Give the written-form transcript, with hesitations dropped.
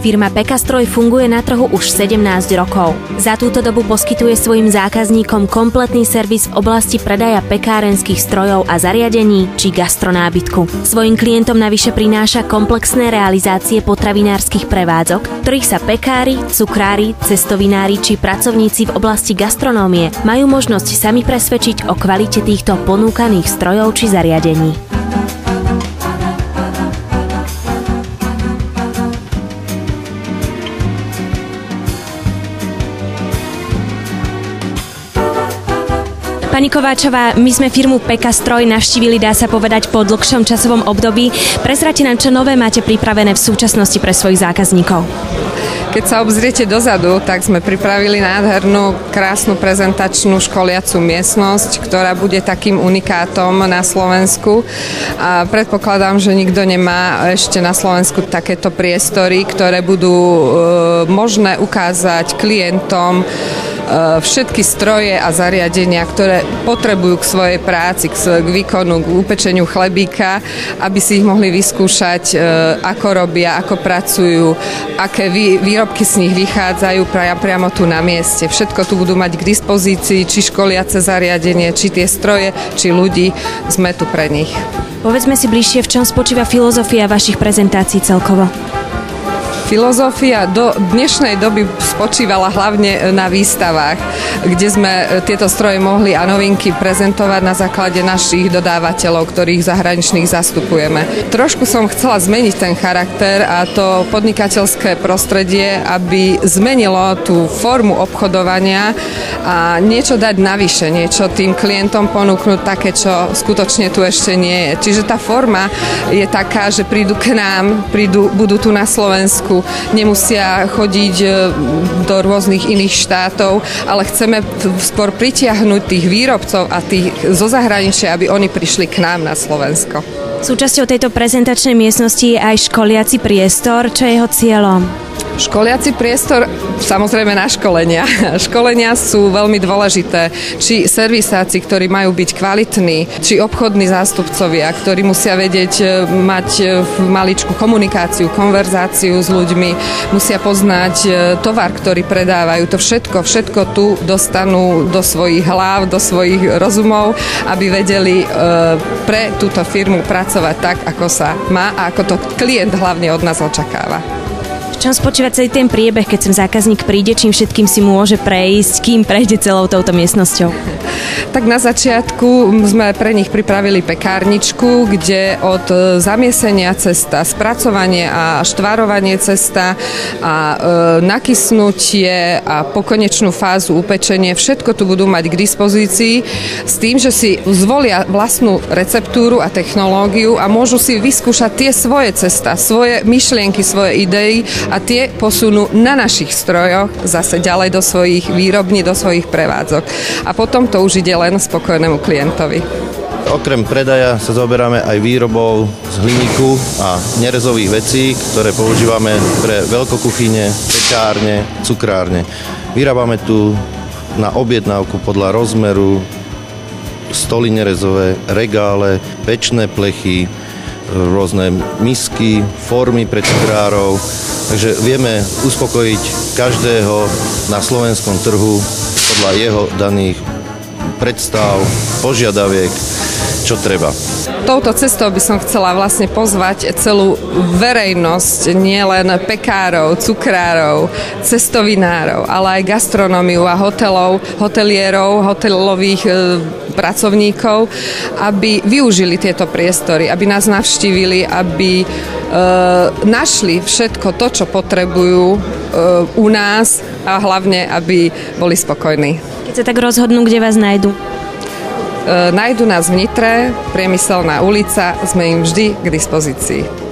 Firma Pekastroj funguje na trhu už 17 rokov. Za túto dobu poskytuje svojim zákazníkom kompletný servis v oblasti predaja pekárenských strojov a zariadení či gastronábytku. Svojim klientom navyše prináša komplexné realizácie potravinárskych prevádzok, ktorých sa pekári, cukrári, cestovinári či pracovníci v oblasti gastronómie majú možnosť sami presvedčiť o kvalite týchto ponúkaných strojov či zariadení. Pani Kováčová, my sme firmu Pekastroj navštívili, dá sa povedať, po dlhšom časovom období. Prezrate nám, čo nové máte pripravené v súčasnosti pre svojich zákazníkov. Keď sa obzriete dozadu, tak sme pripravili nádhernú, krásnu prezentačnú školiacu miestnosť, ktorá bude takým unikátom na Slovensku. A predpokladám, že nikto nemá ešte na Slovensku takéto priestory, ktoré budú možné ukázať klientom všetky stroje a zariadenia, ktoré potrebujú k svojej práci, k výkonu, k upečeniu chlebíka, aby si ich mohli vyskúšať, ako robia, ako pracujú, aké výrobky z nich vychádzajú priamo tu na mieste. Všetko tu budú mať k dispozícii, či školiace zariadenie, či tie stroje, či ľudí. Sme tu pre nich. Povedzme si bližšie, v čom spočíva filozofia vašich prezentácií celkovo. Filozofia do dnešnej doby spočívala hlavne na výstavách, kde sme tieto stroje mohli a novinky prezentovať na základe našich dodávateľov, ktorých zahraničných zastupujeme. Trošku som chcela zmeniť ten charakter a to podnikateľské prostredie, aby zmenilo tú formu obchodovania a niečo dať navyše, niečo tým klientom ponúknuť také, čo skutočne tu ešte nie je. Čiže tá forma je taká, že prídu k nám, budú tu na Slovensku, nemusia chodiť do rôznych iných štátov, ale chceme skôr pritiahnuť tých výrobcov a tých zo zahraničia, aby oni prišli k nám na Slovensko. Súčasťou tejto prezentačnej miestnosti je aj školiaci priestor. Čo je jeho cieľom? Školiaci priestor, samozrejme na školenia. Školenia sú veľmi dôležité. Či servisáci, ktorí majú byť kvalitní, či obchodní zástupcovia, ktorí musia vedieť mať maličku komunikáciu, konverzáciu s ľuďmi, musia poznať tovar, ktorý predávajú. To všetko tu dostanú do svojich hlav, do svojich rozumov, aby vedeli pre túto firmu pracovať tak, ako sa má a ako to klient hlavne od nás očakáva. V čom spočíva celý ten priebeh, keď sem zákazník príde, čím všetkým si môže prejsť, kým prejde celou touto miestnosťou? Tak na začiatku sme pre nich pripravili pekárničku, kde od zamiesenia cesta, spracovanie a štvárovanie cesta a nakysnutie a po konečnú fázu upečenie, všetko tu budú mať k dispozícii s tým, že si zvolia vlastnú receptúru a technológiu a môžu si vyskúšať tie svoje cesta, svoje myšlienky, svoje idei a tie posunú na našich strojoch zase ďalej do svojich výrobní, do svojich prevádzok. A potom to už ide len spokojnému klientovi. Okrem predaja sa zaoberáme aj výrobou z hliníku a nerezových vecí, ktoré používame pre veľkokuchyne, pekárne, cukrárne. Vyrábame tu na objednávku podľa rozmeru stoly nerezové, regále, pečné plechy, rôzne misky, formy pre cukrárov. Takže vieme uspokojiť každého na slovenskom trhu podľa jeho daných predstav, požiadaviek, čo treba. Touto cestou by som chcela vlastne pozvať celú verejnosť, nielen pekárov, cukrárov, cestovinárov, ale aj gastronómiu a hotelierov, hotelových pracovníkov, aby využili tieto priestory, aby nás navštívili, aby našli všetko to, čo potrebujú u nás a hlavne, aby boli spokojní. Keď sa tak rozhodnú, kde vás nájdu? Nájdu nás v Nitre, Priemyselná ulica, sme im vždy k dispozícii.